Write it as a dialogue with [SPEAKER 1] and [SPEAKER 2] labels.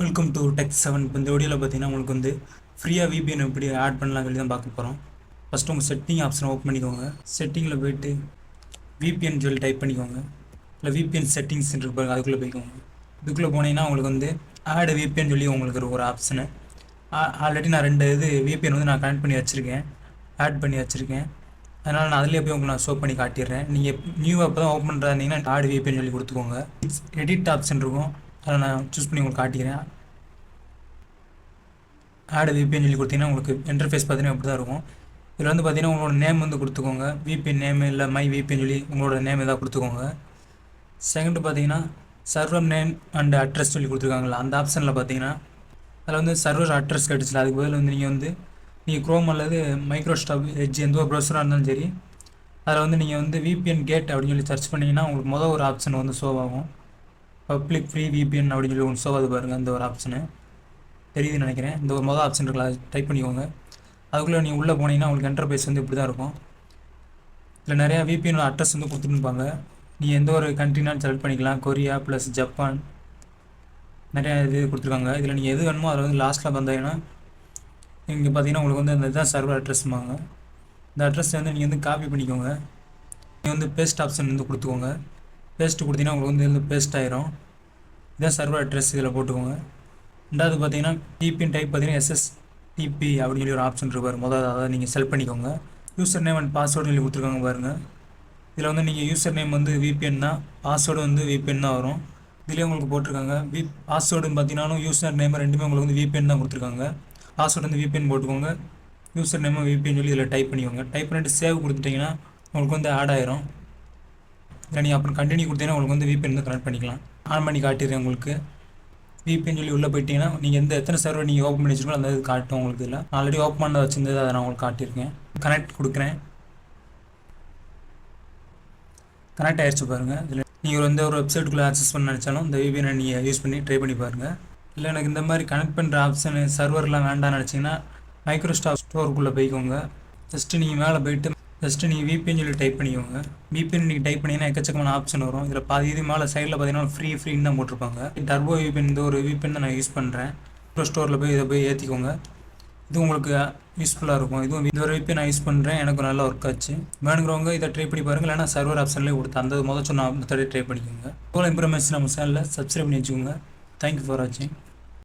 [SPEAKER 1] Welcome to tech 7. இப்போ இந்த வீடியோவில் பார்த்தீங்கன்னா உங்களுக்கு வந்து ஃப்ரீயாக VPN எப்படி ஆட் பண்ணலாம் சொல்லி தான் பார்க்க போகிறோம். ஃபஸ்ட்டு உங்கள் செட்டிங் ஆப்ஷனை ஓப்பன் பண்ணிக்கோங்க. செட்டிங்கில் போய்ட்டு VPN சொல்லி டைப் பண்ணிக்கோங்க. இல்லை VPN செட்டிங்ஸ் இருக்கு பாருங்க, அதுக்குள்ளே போய்க்கோங்க. இதுக்குள்ளே போனீங்கன்னா உங்களுக்கு வந்து ஆட் VPN சொல்லி உங்களுக்கு ஒரு ஆப்ஷனு. ஆல்ரெடி நான் 2 VPN வந்து நான் கனெக்ட் பண்ணி வச்சுருக்கேன், ஆட் பண்ணி வச்சுருக்கேன். அதனால் நான் அதிலே போய் உங்களுக்கு நான் ஷோ பண்ணி காட்டிடுறேன். நீங்கள் நியூவாக இப்போ தான் ஓப்பன் பண்ணுறாருந்தீங்கன்னா ஆட் VPN சொல்லி கொடுத்துக்கோங்க. எடிட் ஆப்ஷன் இருக்கும், அதை நான் சூஸ் பண்ணி உங்களுக்கு காட்டிக்கிறேன். ஆட் VPN சொல்லி கொடுத்தீங்கன்னா உங்களுக்கு இன்டர்ஃபேஸ் பார்த்தீங்கன்னா இப்படி தான் இருக்கும். இதில் வந்து பார்த்தீங்கன்னா உங்களோட நேம் வந்து கொடுத்துக்கோங்க. VPN நேம் இல்லை மை VPN சொல்லி உங்களோட நேம் எதாவது கொடுத்துக்கோங்க. செகண்ட் பார்த்தீங்கன்னா சர்வர் நேம் அண்ட் அட்ரஸ் சொல்லி கொடுத்துருக்காங்களா, அந்த ஆப்ஷனில் பார்த்தீங்கன்னா அதில் வந்து சர்வர் அட்ரஸ் கிடச்சில, அதுக்கு பதில் வந்து நீங்கள் க்ரோம் அல்லது மைக்ரோசாஃப்ட் எட்ஜ் எந்த ஒரு ப்ரௌசராக இருந்தாலும் சரி, அதில் வந்து நீங்கள் வந்து VPN கேட் அப்படின்னு சொல்லி சர்ச் பண்ணிங்கன்னா உங்களுக்கு ஒரு ஆப்ஷன் வந்து ஷோ ஆகும். பப்ளிக் ஃப்ரீ VPN அப்படின்னு சொல்லி ஒன்று ஷோ ஆகுது பாருங்கள், அந்த ஒரு ஆப்ஷனு தெரியுதுன்னு நினைக்கிறேன். இந்த ஒரு ஆப்ஷன் இருக்குல்ல, அது டைப் பண்ணிக்கோங்க. அதுக்குள்ளே நீங்கள் உள்ளே போனீங்கன்னா உங்களுக்கு என்டர்பிரைஸ் வந்து இப்படி தான் இருக்கும். இதில் நிறையா VPN அட்ரஸ் வந்து கொடுத்துருப்பாங்க. நீங்கள் எந்த ஒரு கண்ட்ரினாலும் செலக்ட் பண்ணிக்கலாம். கொரியா ப்ளஸ் ஜப்பான் நிறையா இது கொடுத்துருக்காங்க. இதில் நீங்கள் எது வேணுமோ அதில் வந்து லாஸ்ட்டில் வந்தீங்கன்னா இங்கே பார்த்தீங்கன்னா உங்களுக்கு வந்து அந்த இதுதான் சர்வர் அட்ரஸ்மாங்க. இந்த அட்ரஸ் வந்து நீங்கள் வந்து காப்பி பண்ணிக்கோங்க. நீங்கள் வந்து பேஸ்ட் ஆப்ஷன் வந்து கொடுத்துக்கோங்க. பேஸ்ட்டு கொடுத்தீங்கன்னா உங்களுக்கு வந்து பேஸ்ட் ஆயிரும். இதுதான் சர்வர் அட்ரஸ், இதில் போட்டுக்கோங்க. ரெண்டாவது பார்த்தீங்கன்னா VPN டைப் பார்த்தீங்கன்னா SSTP அப்படின்னு சொல்லி ஒரு ஆப்ஷன் இருக்கு பாருங்க. அதை நீங்கள் செலக்ட் பண்ணிக்கோங்க. யூசர் நேம் அண்ட் பாஸ்வேர்டு சொல்லி கொடுத்துருக்காங்க பாருங்கள். இதில் வந்து நீங்கள் யூசர் நேம் வந்து VPN தான், பாஸ்வேர்டு வந்து VPN தான் வரும். இதிலே உங்களுக்கு போட்டிருக்காங்க. பாஸ்வேர்டுன்னு பார்த்தீங்கன்னா யூசர் நேம் ரெண்டுமே உங்களுக்கு வந்து VPN தான் கொடுத்துருக்காங்க. பாஸ்வேர்டு வந்து VPN போட்டுக்கோங்க, யூசர் நேமும் VPN சொல்லி இதில் டைப் பண்ணிக்கோங்க. டைப் பண்ணிட்டு சேவ் கொடுத்துட்டிங்கன்னா உங்களுக்கு வந்து ஆட் ஆயிரும். இல்லை நீங்கள் அப்புறம் கண்டினியூ கொடுத்தீங்கன்னா உங்களுக்கு வந்து VPN வந்து கனெக்ட் பண்ணிக்கலாம். ஆன் பண்ணி காட்டிடுறேன் உங்களுக்கு. VPN சொல்லி உள்ளே போயிட்டீங்கன்னா நீங்கள் எத்தனை சர்வர் நீங்கள் ஓப்பன் பண்ணி வச்சுருக்கோ அந்த இது காட்டும் உங்களுக்கு. இல்லை ஆல்ரெடி ஓப்பன் பண்ண வச்சிருந்தது, அதை நான் உங்களுக்கு காட்டியிருக்கேன். கனெக்ட் கொடுக்குறேன். கனெக்ட் ஆகிடுச்சு பாருங்கள். இதில் நீங்கள் வந்து ஒரு வெப்சைட்டுக்குள்ளே ஆக்சஸ் பண்ண நினச்சாலும் இந்த VPN நீங்கள் யூஸ் பண்ணி ட்ரை பண்ணி பாருங்கள். இல்லை எனக்கு இந்த மாதிரி கனெக்ட் பண்ணுற ஆப்ஷன் சர்வர்லாம் வேண்டாம்னு நினச்சிங்கன்னா மைக்ரோசாஃப்ட் ஸ்டோருக்குள்ளே போய்க்கோங்க. ஜஸ்ட்டு நீங்கள் மேலே போய்ட்டு நீங்கள் VPN சொல்லி டைப் பண்ணிக்கோங்க. VPN நீங்கள் டைப் பண்ணிங்கன்னா எக்கச்சக்கமான ஆப்ஷன் வரும். இதில் பாதி இது மேலே சைடில் பார்த்தீங்கன்னா ஃப்ரீன்னு தான் போட்டிருப்பாங்க. டர்போ VPN இந்த ஒரு VPN தான் நான் யூஸ் பண்ணுறேன். மைக்ரோ ஸ்டோரில் போய் இதை போய் ஏற்றிக்கோங்க. இது உங்களுக்கு யூஸ்ஃபுல்லாக இருக்கும். இதுவும் இந்த ஒரு VPN நான் யூஸ் பண்ணுறேன், எனக்கு நல்லா ஒர்க் ஆச்சு. வேணுங்கிறவங்க இதை ட்ரை பண்ணி பாருங்கள். இல்லைனா சர்வர் ஆப்ஷன்லேயே கொடுத்து அந்த சொன்ன மெத்தடை ட்ரை பண்ணிக்கோங்க. இவ்வளோ இன்ஃபர்மேஷன் நம்ம சேனலில் சப்ஸ்கிரைப் பண்ணி வச்சுக்கோங்க. தேங்க்யூ ஃபார் வாட்சிங்.